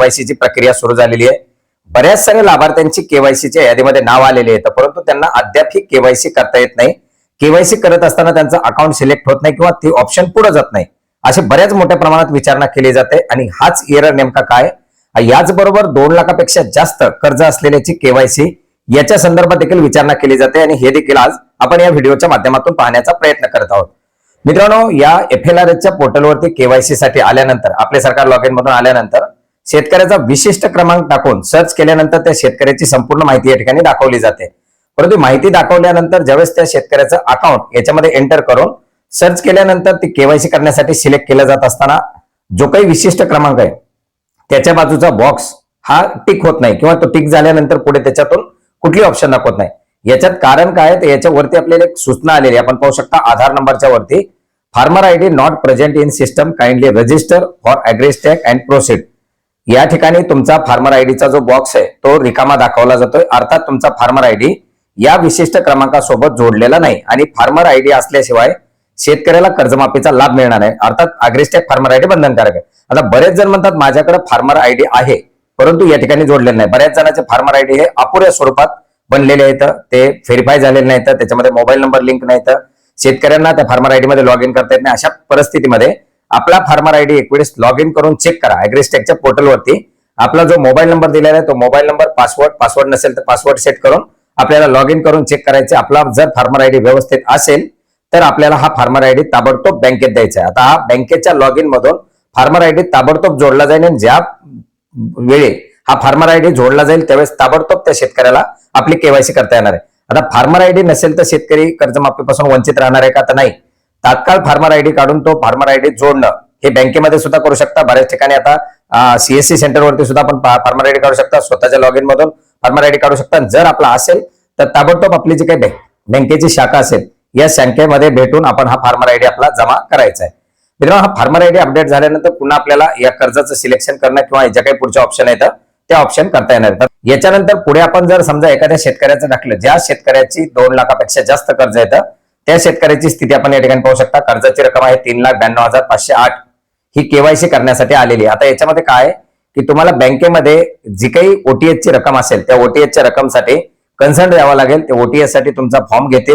KYC ची प्रक्रिया सुरू झालेली आहे। बऱ्याच साऱ्या लाभार्थ्यांची केवायसीच्या यादीमध्ये नाव आलेले आहे, परंतु त्यांना अद्याप ही केवायसी करता येत नाही। केवायसी करत असताना त्यांचं अकाउंट सिलेक्ट होत नाही किंवा ते ऑप्शन पुढे जात नाही, असे बऱ्याच मोठ्या प्रमाणात विचारणा केली जाते। आणि हाच एरर नेमका काय, याचबरोबर 2 लाखापेक्षा जास्त कर्ज असलेल्याची केवायसी याच्या संदर्भात देखील विचारणा केली जाते आणि हे देखील आज आपण या व्हिडिओच्या माध्यमातून पाहण्याचा प्रयत्न करत आहोत। मित्रांनो, या FLRHच्या पोर्टलवरती केवायसी साठी आल्यानंतर आपले सरकार लॉग इन मधून आल्यानंतर शेतकऱ्याचा विशिष्ट क्रमांक टाकून सर्च केल्यानंतर त्या शेतकऱ्याची संपूर्ण माहिती या ठिकाणी दाखवली जाते। परंतु माहिती दाखवल्यानंतर ज्यावेळेस त्या शेतकऱ्याचं अकाउंट याच्यामध्ये एंटर करून सर्च केल्यानंतर ती केवायसी करण्यासाठी सिलेक्ट केला जात असताना जो काही विशिष्ट क्रमांक आहे त्याच्या बाजूचा बॉक्स हा टिक होत नाही किंवा तो टिक झाल्यानंतर पुढे त्याच्यातून कुठली ऑप्शन दाखवत नाही। याच्यात कारण काय, तर याच्यावरती आपल्याला एक सूचना आलेली आपण पाहू शकता। आधार नंबरच्या वरती farmer ID not present in system, kindly register for AgriStack and proceed. या ठिकाणी तुमचा फार्मर आयडीचा जो बॉक्स आहे तो रिकामा दाखवला जातोय, अर्थात तुमचा फार्मर आयडी या विशिष्ट क्रमांकासोबत जोडलेला नाही आणि फार्मर आयडी असल्याशिवाय शेतकऱ्याला कर्जमाफीचा लाभ मिळणार नाही, अर्थात ॲग्रीस्टॅक फार्मर आयडी बंधनकारक आहे। आता बरेच जण म्हणतात माझ्याकडे फार्मर आयडी आहे परंतु या ठिकाणी जोडलेलं नाही। बऱ्याच जणांचे फार्मर आयडी हे अपुऱ्या स्वरूपात बनलेले आहेत, ते व्हेरीफाय झालेले नाहीत, त्याच्यामध्ये मोबाईल नंबर लिंक नाहीत, शेतकऱ्यांना त्या फार्मर आयडी मध्ये लॉग इन करता येत नाही। अशा परिस्थितीमध्ये आपला फार्मर आयडी एक वेळेस लॉग इन करून चेक करा। ॲग्रीस्टॅकच्या पोर्टलवरती आपला जो मोबाईल नंबर दिलेला आहे तो मोबाईल नंबर, पासवर्ड नसेल तर पासवर्ड सेट करून आपल्याला लॉग इन करून चेक करायचे। आपला जर फार्मर आयडी व्यवस्थित असेल तर आपल्याला हा फार्मर आयडी ताबडतोब बँकेत द्यायचा आहे। आता हा बँकेच्या लॉग इन मधून फार्मर आयडी ताबडतोब जोडला जाईल आणि ज्या वेळी हा फार्मर आयडी जोडला जाईल त्यावेळेस ताबडतोब त्या शेतकऱ्याला आपली केवायसी करता येणार आहे। आता फार्मर आयडी नसेल तर शेतकरी कर्जमाफीपासून वंचित राहणार आहे का, तर नाही। तात्काळ फार्मर आयडी काढून तो फार्मर आयडी जोडणं हे बँकेमध्ये सुद्धा करू शकता। बऱ्याच ठिकाणी आता CSC सेंटरवरती सुद्धा आपण फार्मर आयडी काढू शकता, स्वतःच्या लॉग इन मधून फार्मर आयडी काढू शकता। जर आपला असेल तर ताबडतोब आपली जी काही बँकेची शाखा असेल या शाखेमध्ये भेटून आपण हा फार्मर आयडी आपला जमा करायचा आहे। मित्रांनो, हा फार्मर आयडी अपडेट झाल्यानंतर पुन्हा आपल्याला या कर्जाचं सिलेक्शन करणं किंवा ज्या काही पुढचे ऑप्शन आहेत त्या ऑप्शन करता येणार आहेत। याच्यानंतर पुढे आपण जर समजा एखाद्या शेतकऱ्याचं टाकलं ज्या शेतकऱ्याची 2 लाखापेक्षा जास्त कर्ज येतं त्या शेतकऱ्याची स्थिती आपण या ठिकाणी पाहू शकता। कर्जाची रक्कम आहे 3,92,508, ही केवायसी करण्यासाठी आलेली। आता याच्यामध्ये काय की तुम्हाला बँकेमध्ये जी काही OTS ची रक्कम असेल त्या OTS च्या रक्कमसाठी कन्सर्न द्यावा लागेल। ते OTS साठी तुमचा फॉर्म घेतील